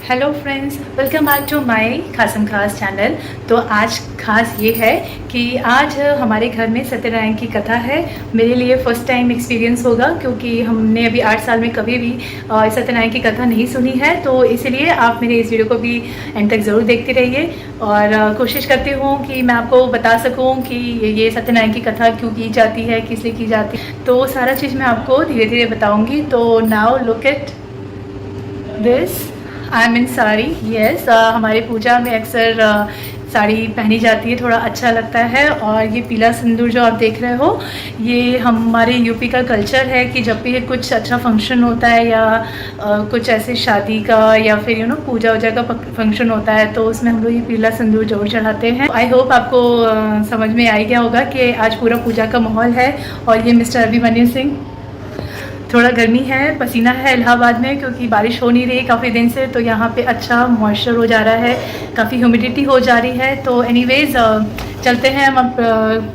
Hello friends, welcome back to my खासम खास channel. तो आज खास ये है कि आज हमारे घर में सत्यनारायण की कथा है। मेरे लिए फ़र्स्ट टाइम एक्सपीरियंस होगा क्योंकि हमने अभी 8 साल में कभी भी सत्यनारायण की कथा नहीं सुनी है। तो इसीलिए आप मेरे इस वीडियो को भी एंड तक ज़रूर देखते रहिए और कोशिश करती हूँ कि मैं आपको बता सकूँ कि ये सत्यनारायण की कथा क्यों की जाती है, किस लिए की जाती है। तो सारा चीज़ मैं आपको धीरे धीरे बताऊँगी। तो now look at this, I am in sari. Yes, हमारे पूजा में अक्सर साड़ी पहनी जाती है, थोड़ा अच्छा लगता है। और ये पीला सिंदूर जो आप देख रहे हो, ये हमारे यूपी का कल्चर है कि जब भी कुछ अच्छा फंक्शन होता है या कुछ ऐसे शादी का या फिर पूजा वूजा का फंक्शन होता है तो उसमें हम लोग ये पीला सिंदूर जरूर चढ़ाते हैं। आई होप आपको समझ में आ गया होगा कि आज पूरा पूजा का माहौल है। और ये मिस्टर अभिमन्यु सिंह, थोड़ा गर्मी है, पसीना है इलाहाबाद में क्योंकि बारिश हो नहीं रही काफ़ी दिन से। तो यहाँ पे अच्छा मॉइस्चर हो जा रहा है, काफ़ी ह्यूमिडिटी हो जा रही है। तो एनीवेज़ चलते हैं हम अब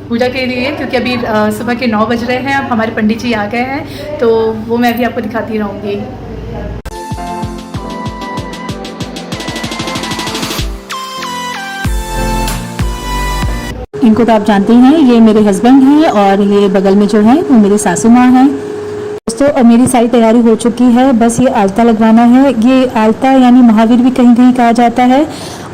पूजा के लिए, क्योंकि अभी सुबह के 9 बज रहे हैं। अब हमारे पंडित जी आ गए हैं तो वो मैं भी आपको दिखाती रहूँगी। इनको तो आप जानते हैं, ये मेरे हस्बैंड हैं और ये बगल में जो है वो मेरी सासू माँ हैं। दोस्तों, अब मेरी सारी तैयारी हो चुकी है, बस ये आलता लगवाना है। ये आलता यानी महावीर भी कहीं कहीं कहा जाता है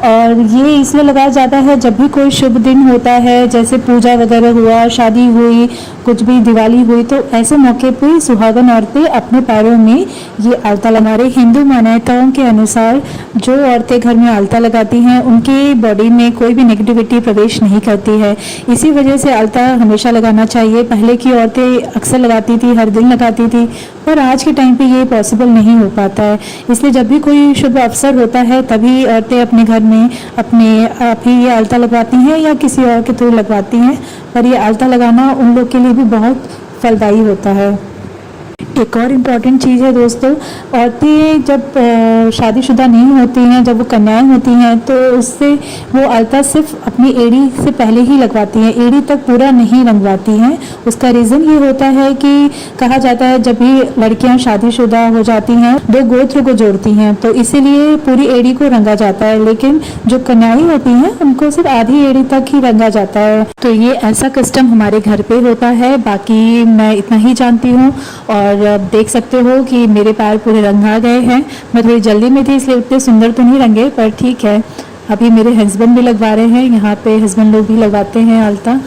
और ये इसलिए लगाया जाता है जब भी कोई शुभ दिन होता है, जैसे पूजा वगैरह हुआ, शादी हुई, कुछ भी दिवाली हुई, तो ऐसे मौके पे सुहागन औरतें अपने पैरों में ये आलता हमारे हिंदू मान्यताओं के अनुसार जो औरतें घर में आलता लगाती हैं उनकी बॉडी में कोई भी नेगेटिविटी प्रवेश नहीं करती है। इसी वजह से आलता हमेशा लगाना चाहिए। पहले की औरतें अक्सर लगाती थी, हर दिन लगाती थी, पर आज के टाइम पे ये पॉसिबल नहीं हो पाता है। इसलिए जब भी कोई शुभ अवसर होता है तभी औरतें अपने घर में अपने आप ही ये आलता लगवाती हैं या किसी और के थ्रू लगवाती हैं। पर ये आलता लगाना उन लोग के लिए भी बहुत फलदायी होता है। एक और इम्पॉर्टेंट चीज़ है दोस्तों, औरतें जब शादीशुदा नहीं होती हैं, जब वो कन्याएं होती हैं, तो उससे वो आलता सिर्फ अपनी एड़ी से पहले ही लगवाती हैं, एड़ी तक पूरा नहीं रंगवाती हैं। उसका रीज़न ये होता है कि कहा जाता है जब भी लड़कियां शादीशुदा हो जाती हैं दो गोत्र को जोड़ती हैं, तो इसीलिए पूरी एड़ी को रंगा जाता है। लेकिन जो कन्याएं होती हैं उनको सिर्फ आधी एड़ी तक ही रंगा जाता है। तो ये ऐसा कस्टम हमारे घर पे होता है। बाकी मैं इतना ही जानती हूँ। और देख सकते हो कि मेरे पैर पूरे रंगा गए हैं। मैं थोड़ी जल्दी में थी इसलिए उतने सुंदर तो नहीं रंगे, पर ठीक है। अभी मेरे हस्बैंड भी लगवा रहे हैं, यहाँ पे हस्बैंड लोग भी लगवाते हैं आलता,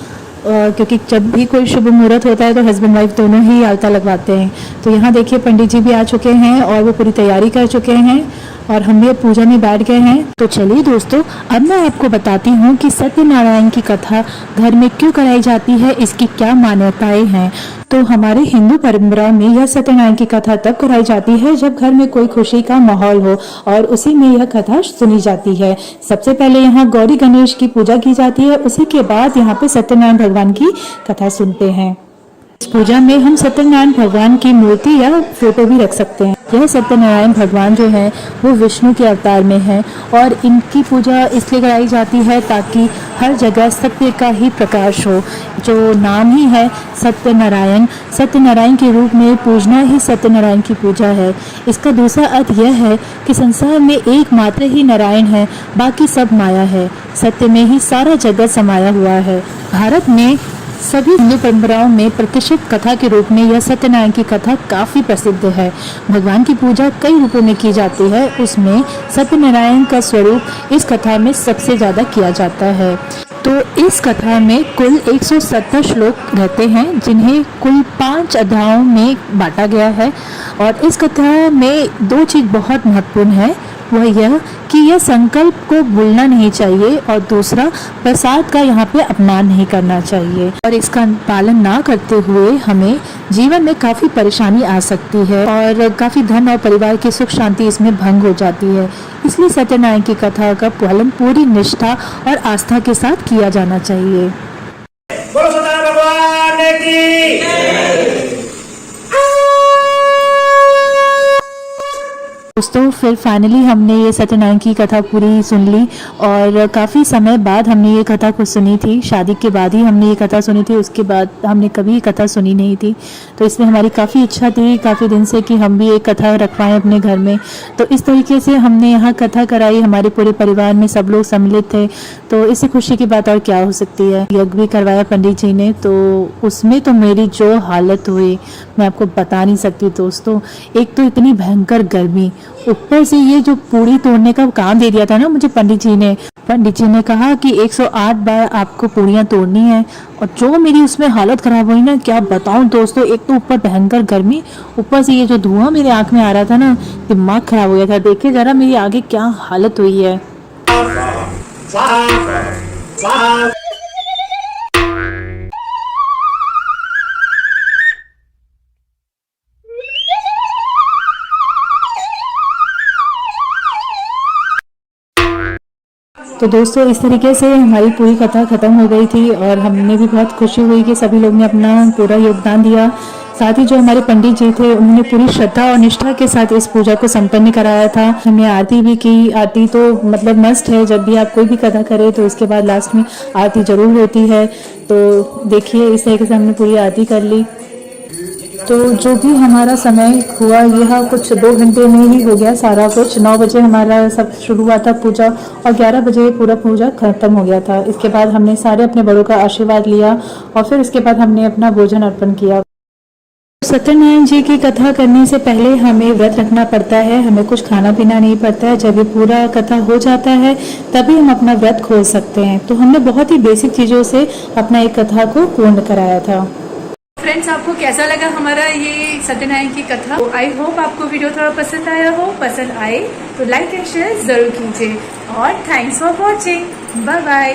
क्योंकि जब भी कोई शुभ मुहूर्त होता है तो हस्बैंड वाइफ दोनों ही आलता लगवाते हैं। तो यहाँ देखिए पंडित जी भी आ चुके हैं और वो पूरी तैयारी कर चुके हैं और हम भी पूजा में बैठ गए हैं। तो चलिए दोस्तों, अब मैं आपको बताती हूँ कि सत्यनारायण की कथा घर में क्यों कराई जाती है, इसकी क्या मान्यताएं हैं। तो हमारे हिंदू परंपरा में यह सत्यनारायण की कथा तब कराई जाती है जब घर में कोई खुशी का माहौल हो और उसी में यह कथा सुनी जाती है। सबसे पहले यहाँ गौरी गणेश की पूजा की जाती है, उसी के बाद यहाँ पे सत्यनारायण भगवान की कथा सुनते हैं। इस पूजा में हम सत्यनारायण भगवान की मूर्ति या फोटो भी रख सकते हैं। यह सत्यनारायण भगवान जो है वो विष्णु के अवतार में है और इनकी पूजा इसलिए कराई जाती है ताकि हर जगह सत्य का ही प्रकाश हो। जो नाम ही है सत्यनारायण, सत्यनारायण के रूप में पूजना ही सत्यनारायण की पूजा है। इसका दूसरा अर्थ यह है कि संसार में एकमात्र ही नारायण है, बाकी सब माया है। सत्य में ही सारा जगत समाया हुआ है। भारत में सभी हिंदू परंपराओं में प्रतिष्ठित कथा के रूप में यह सत्यनारायण की कथा काफी प्रसिद्ध है। भगवान की पूजा कई रूपों में की जाती है, उसमें सत्यनारायण का स्वरूप इस कथा में सबसे ज्यादा किया जाता है। तो इस कथा में कुल 170 श्लोक रहते हैं, जिन्हें कुल 5 अध्यायों में बांटा गया है। और इस कथा में 2 चीज बहुत महत्वपूर्ण है, वह यह कि यह संकल्प को भूलना नहीं चाहिए और दूसरा प्रसाद का यहाँ पे अपमान नहीं करना चाहिए। और इसका पालन ना करते हुए हमें जीवन में काफी परेशानी आ सकती है और काफी धन और परिवार की सुख शांति इसमें भंग हो जाती है। इसलिए सत्यनारायण की कथा का पालन पूरी निष्ठा और आस्था के साथ किया जाना चाहिए। बोलो सत्यनारायण भगवान की। दोस्तों फिर फाइनली हमने ये सत्यनारायण की कथा पूरी सुन ली और काफ़ी समय बाद हमने ये कथा कुछ सुनी थी। शादी के बाद ही हमने ये कथा सुनी थी, उसके बाद हमने कभी ये कथा सुनी नहीं थी। तो इसमें हमारी काफ़ी इच्छा थी काफ़ी दिन से कि हम भी एक कथा रखवाएं अपने घर में। तो इस तरीके से हमने यहाँ कथा कराई, हमारे पूरे परिवार में सब लोग सम्मिलित थे। तो इससे खुशी की बात और क्या हो सकती है। यज्ञ भी करवाया पंडित जी ने, तो उसमें तो मेरी जो हालत हुई मैं आपको बता नहीं सकती दोस्तों। एक तो इतनी भयंकर गर्मी, ऊपर से ये जो पूड़ी तोड़ने का काम दे दिया था ना मुझे पंडित जी ने कहा कि 108 बार आपको पूड़ियाँ तोड़नी है। और जो मेरी उसमें हालत खराब हुई ना, क्या बताऊं दोस्तों। एक तो ऊपर भयंकर गर्मी, ऊपर से ये जो धुआं मेरे आंख में आ रहा था ना, दिमाग खराब हो गया था। देखिए जरा मेरी आगे क्या हालत हुई है। तो दोस्तों इस तरीके से हमारी पूरी कथा ख़त्म हो गई थी और हमने भी बहुत खुशी हुई कि सभी लोग ने अपना पूरा योगदान दिया। साथ ही जो हमारे पंडित जी थे उन्होंने पूरी श्रद्धा और निष्ठा के साथ इस पूजा को संपन्न कराया था। हमने आरती भी की। आरती तो मतलब मस्ट है, जब भी आप कोई भी कथा करें तो उसके बाद लास्ट में आरती जरूर होती है। तो देखिए इस तरीके से हमने पूरी आरती कर ली। तो जो भी हमारा समय हुआ यह कुछ 2 घंटे में ही हो गया सारा कुछ। 9 बजे हमारा सब शुरू हुआ था पूजा और 11 बजे पूरा पूजा खत्म हो गया था। इसके बाद हमने सारे अपने बड़ों का आशीर्वाद लिया और फिर उसके बाद हमने अपना भोजन अर्पण किया। सत्यनारायण जी की कथा करने से पहले हमें व्रत रखना पड़ता है, हमें कुछ खाना पीना नहीं पड़ता है। जब ये पूरा कथा हो जाता है तभी हम अपना व्रत खोल सकते हैं। तो हमने बहुत ही बेसिक चीज़ों से अपना एक कथा को पूर्ण कराया था। फ्रेंड्स, आपको कैसा लगा हमारा ये सत्यनारायण की कथा? आई होप आपको वीडियो थोड़ा पसंद आया हो। पसंद आए तो लाइक एंड शेयर जरूर कीजिए और thanks for watching. Bye bye.